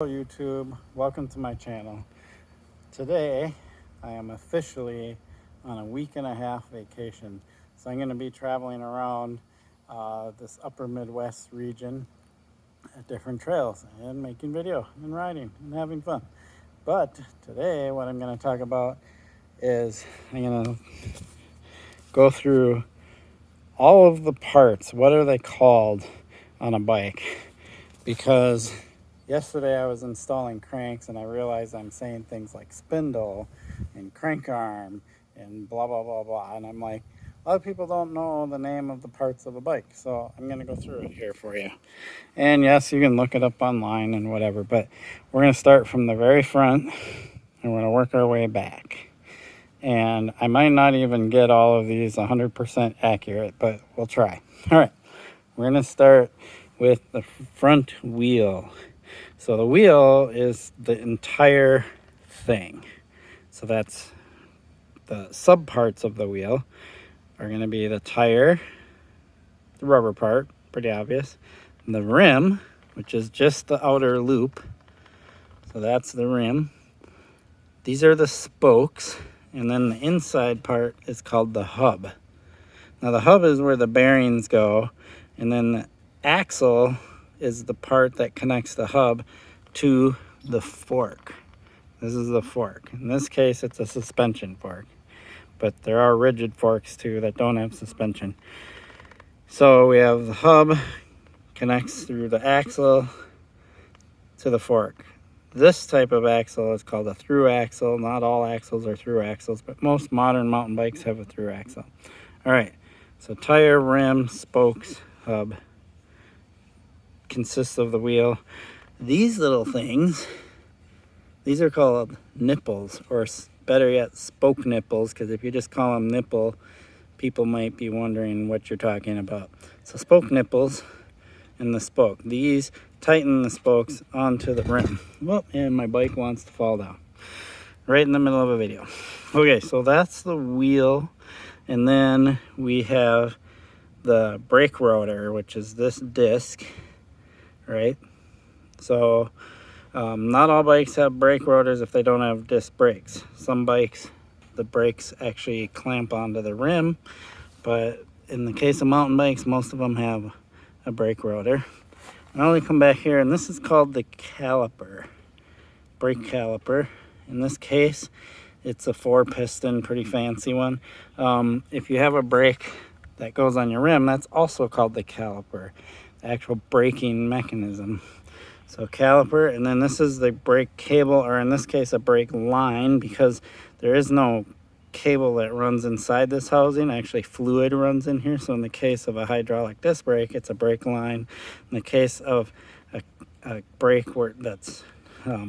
Hello YouTube, welcome to my channel. Today I am officially on a week and a half vacation. So I'm going to be traveling around this upper Midwest region at different trails and making video and riding and having fun. But today what I'm going to talk about is I'm going to go through all of the parts. What are they called on a bike? Because yesterday I was installing cranks and I realized I'm saying things like spindle and crank arm and blah, blah, blah, blah. And I'm like, a lot of people don't know the name of the parts of a bike. So I'm going to go through it here for you. And yes, you can look it up online and whatever, but we're going to start from the very front and we're going to work our way back. And I might not even get all of these 100% accurate, but we'll try. All right, we're going to start with the front wheel. So the wheel is the entire thing. So that's the subparts of the wheel are going to be the tire, the rubber part, pretty obvious, and the rim, which is just the outer loop. So that's the rim. These are the spokes, and then the inside part is called the hub. Now the hub is where the bearings go, and then the axle is the part that connects the hub to the fork. This is the fork. In this case, it's a suspension fork, but there are rigid forks too that don't have suspension. So we have the hub connects through the axle to the fork. This type of axle is called a through axle. Not all axles are through axles, but most modern mountain bikes have a through axle. All right, so tire, rim, spokes, hub consists of the wheel. These little things, these are called nipples, or better yet, spoke nipples, because if you just call them nipple, people might be wondering what you're talking about. So spoke nipples and the spoke. These tighten the spokes onto the rim. Well, and my bike wants to fall down right in the middle of a video. Okay, so that's the wheel. And then we have the brake rotor, which is this disc, right? So not all bikes have brake rotors if they don't have disc brakes. Some bikes, the brakes actually clamp onto the rim, but in the case of mountain bikes, most of them have a brake rotor. Now we come back here, and this is called the caliper, brake caliper. In this case, it's a 4-piston, pretty fancy one. If you have a brake that goes on your rim, that's also called the caliper, the actual braking mechanism. So caliper, and then this is the brake cable, or in this case a brake line, because there is no cable that runs inside this housing. Actually, fluid runs in here. So in the case of a hydraulic disc brake, it's a brake line. In the case of a brake that's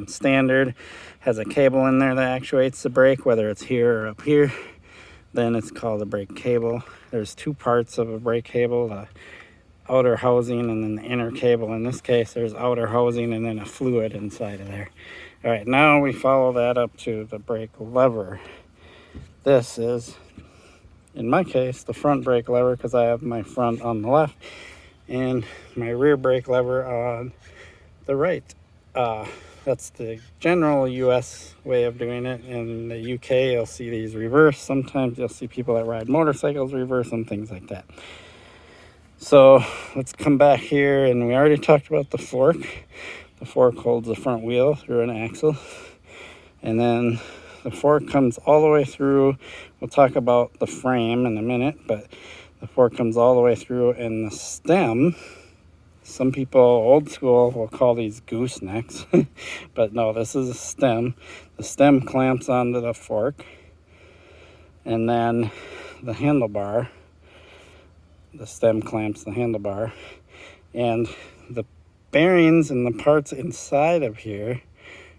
standard, has a cable in there that actuates the brake, whether it's here or up here, then it's called a brake cable. There's two parts of a brake cable, the outer housing and then the inner cable. In this case, there's outer housing and then a fluid inside of there. All right, now we follow that up to the brake lever. This is, in my case, the front brake lever, because I have my front on the left and my rear brake lever on the right. That's the general US way of doing it. In the UK, you'll see these reversed. Sometimes you'll see people that ride motorcycles reverse and things like that. So let's come back here, and we already talked about the fork. The fork holds the front wheel through an axle, and then the fork comes all the way through. We'll talk about the frame in a minute, but the fork comes all the way through, and the stem, some people old school will call these goosenecks, but no, this is a stem. The stem clamps onto the fork, and then the handlebar, the stem clamps the handlebar, and the bearings and the parts inside of here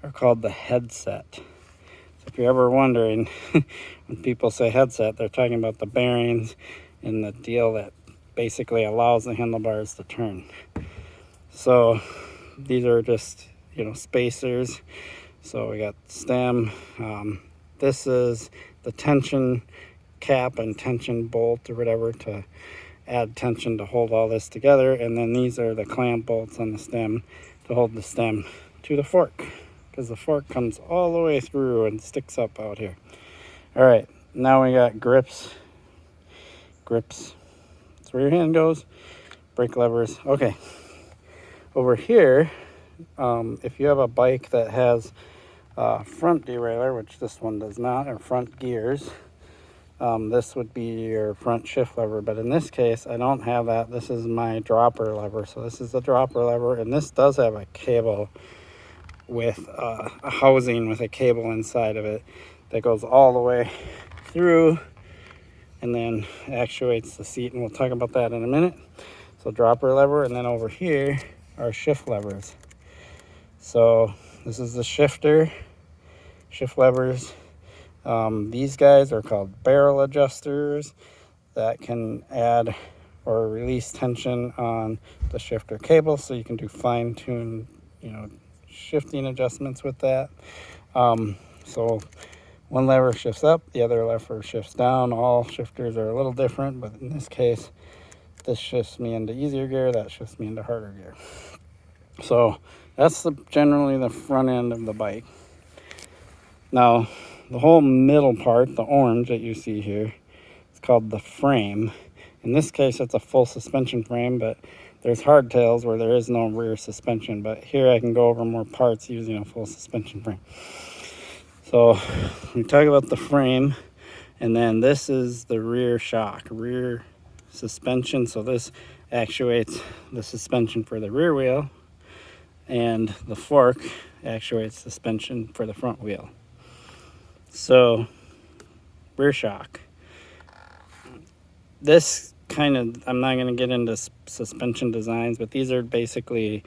are called the headset. So if you're ever wondering, when people say headset, they're talking about the bearings and the deal that basically allows the handlebars to turn. So these are just, spacers. So we got stem. This is the tension cap and tension bolt or whatever to add tension to hold all this together, and then these are the clamp bolts on the stem to hold the stem to the fork, because the fork comes all the way through and sticks up out here. All right, now we got grips. That's where your hand goes. Brake levers. Okay, over here, if you have a bike that has front derailleur, which this one does not, or front gears, this would be your front shift lever. But in this case, I don't have that. This is my dropper lever. So this is the dropper lever, and this does have a cable with a housing with a cable inside of it that goes all the way through and then actuates the seat, and we'll talk about that in a minute. So dropper lever, and then over here are shift levers. So this is the shift levers. These guys are called barrel adjusters that can add or release tension on the shifter cable, so you can do fine-tune, shifting adjustments with that. So one lever shifts up, the other lever shifts down. All shifters are a little different, but in this case, this shifts me into easier gear, that shifts me into harder gear. So that's generally the front end of the bike. Now, the whole middle part, the orange that you see here, it's called the frame. In this case, it's a full suspension frame, but there's hardtails where there is no rear suspension. But here I can go over more parts using a full suspension frame. So we talk about the frame, and then this is the rear shock, rear suspension. So this actuates the suspension for the rear wheel, and the fork actuates suspension for the front wheel. So rear shock. This kind of, I'm not going to get into suspension designs, but these are basically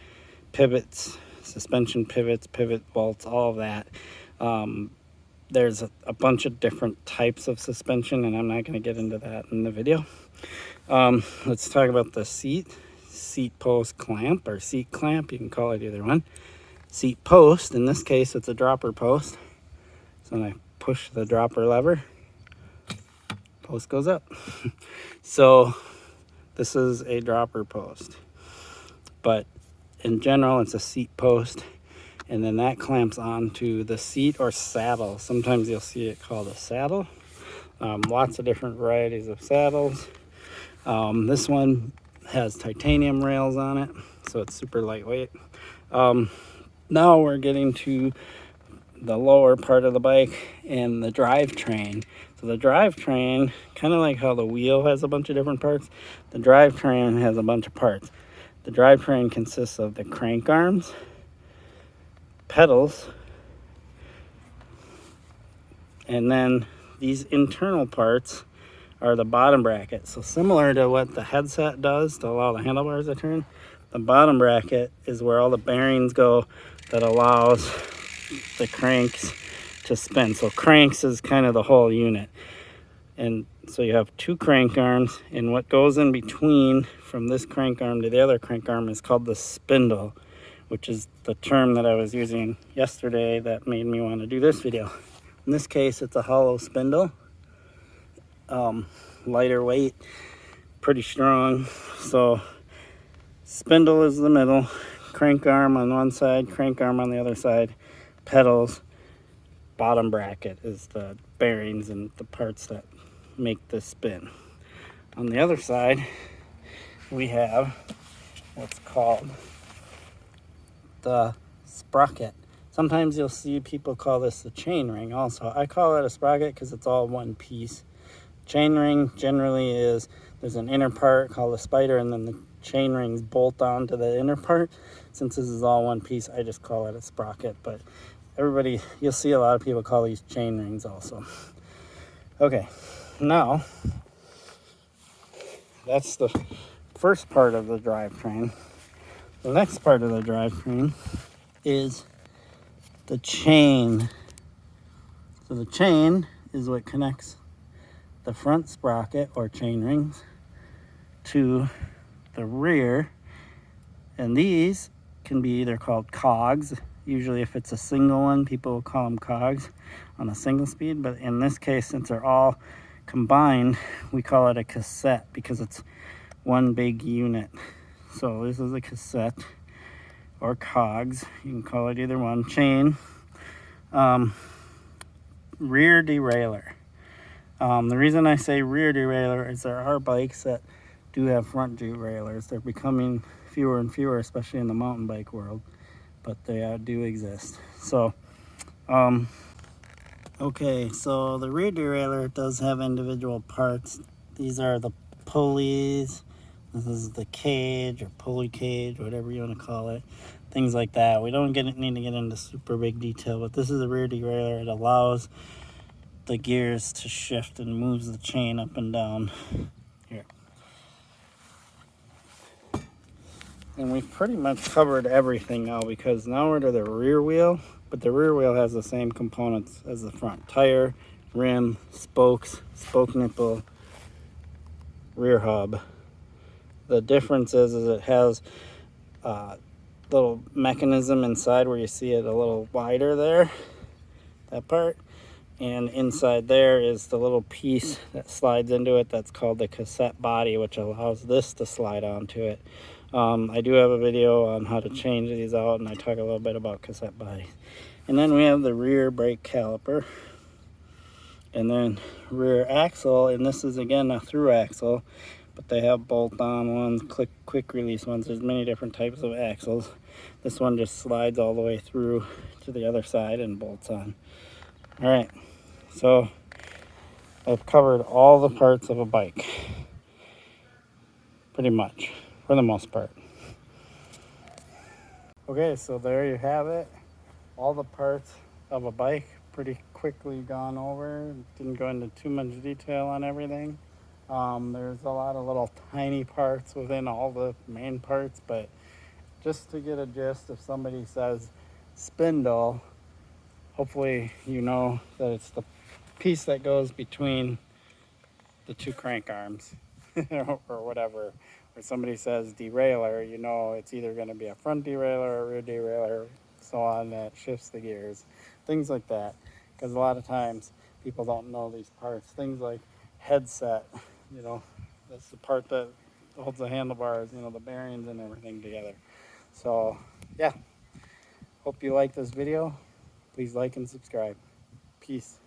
pivots, suspension pivots, pivot bolts, all of that. There's a bunch of different types of suspension, and I'm not going to get into that in the video. Let's talk about the seat post clamp, or seat clamp. You can call it either one. Seat post, in this case, it's a dropper post. So when I push the dropper lever, post goes up. So this is a dropper post, but in general, it's a seat post. And then that clamps onto the seat or saddle. Sometimes you'll see it called a saddle. Lots of different varieties of saddles. This one has titanium rails on it, so it's super lightweight. Now we're getting to the lower part of the bike and the drivetrain. So the drivetrain, kind of like how the wheel has a bunch of different parts, the drivetrain has a bunch of parts. The drivetrain consists of the crank arms, pedals, and then these internal parts are the bottom bracket. So similar to what the headset does to allow the handlebars to turn, the bottom bracket is where all the bearings go that allows the cranks to spin. So cranks is kind of the whole unit. And so you have two crank arms, and what goes in between from this crank arm to the other crank arm is called the spindle, which is the term that I was using yesterday that made me want to do this video. In this case, it's a hollow spindle, lighter weight, pretty strong. So spindle is the middle, crank arm on one side, crank arm on the other side, pedals, bottom bracket is the bearings and the parts that make this spin. On the other side, we have what's called the sprocket. Sometimes you'll see people call this the chain ring also. I call it a sprocket because it's all one piece. Chain ring generally is, there's an inner part called a spider, and then the chain rings bolt onto the inner part. Since this is all one piece, I just call it a sprocket, but everybody, you'll see a lot of people call these chain rings also. Okay, now that's the first part of the drivetrain. The next part of the drivetrain is the chain. So the chain is what connects the front sprocket or chain rings to the rear, and these can be either called cogs. Usually if it's a single one, people will call them cogs on a single speed, but in this case, since they're all combined, we call it a cassette because it's one big unit. So this is a cassette or cogs. You can call it either one. Chain. Rear derailleur. The reason I say rear derailleur is there are bikes that do have front derailleurs. They're becoming fewer and fewer, especially in the mountain bike world, but they do exist. So, okay, so the rear derailleur does have individual parts. These are the pulleys. This is the cage or pulley cage, whatever you want to call it. Things like that. We don't need to get into super big detail, but this is the rear derailleur. It allows the gears to shift and moves the chain up and down here. And we've pretty much covered everything now, because now we're to the rear wheel, but the rear wheel has the same components as the front. Tire, rim, spokes, spoke nipple, rear hub. The difference is it has a little mechanism inside where you see it a little wider there, that part. And inside there is the little piece that slides into it that's called the cassette body, which allows this to slide onto it. I do have a video on how to change these out, and I talk a little bit about cassette bodies. And then we have the rear brake caliper, and then rear axle, and this is again a through axle, but they have bolt-on ones, quick release ones. There's many different types of axles. This one just slides all the way through to the other side and bolts on. All right, so I've covered all the parts of a bike, pretty much, for the most part. Okay, so there you have it. All the parts of a bike, pretty quickly gone over. Didn't go into too much detail on everything. There's a lot of little tiny parts within all the main parts, but just to get a gist, if somebody says spindle, hopefully you know that it's the piece that goes between the two crank arms or whatever. Or somebody says derailleur, you know it's either going to be a front derailleur or a rear derailleur, so on, that shifts the gears. Things like that, because a lot of times people don't know these parts. Things like headset, you know, that's the part that holds the handlebars, you know, the bearings and everything together. So yeah, hope you like this video. Please like and subscribe. Peace.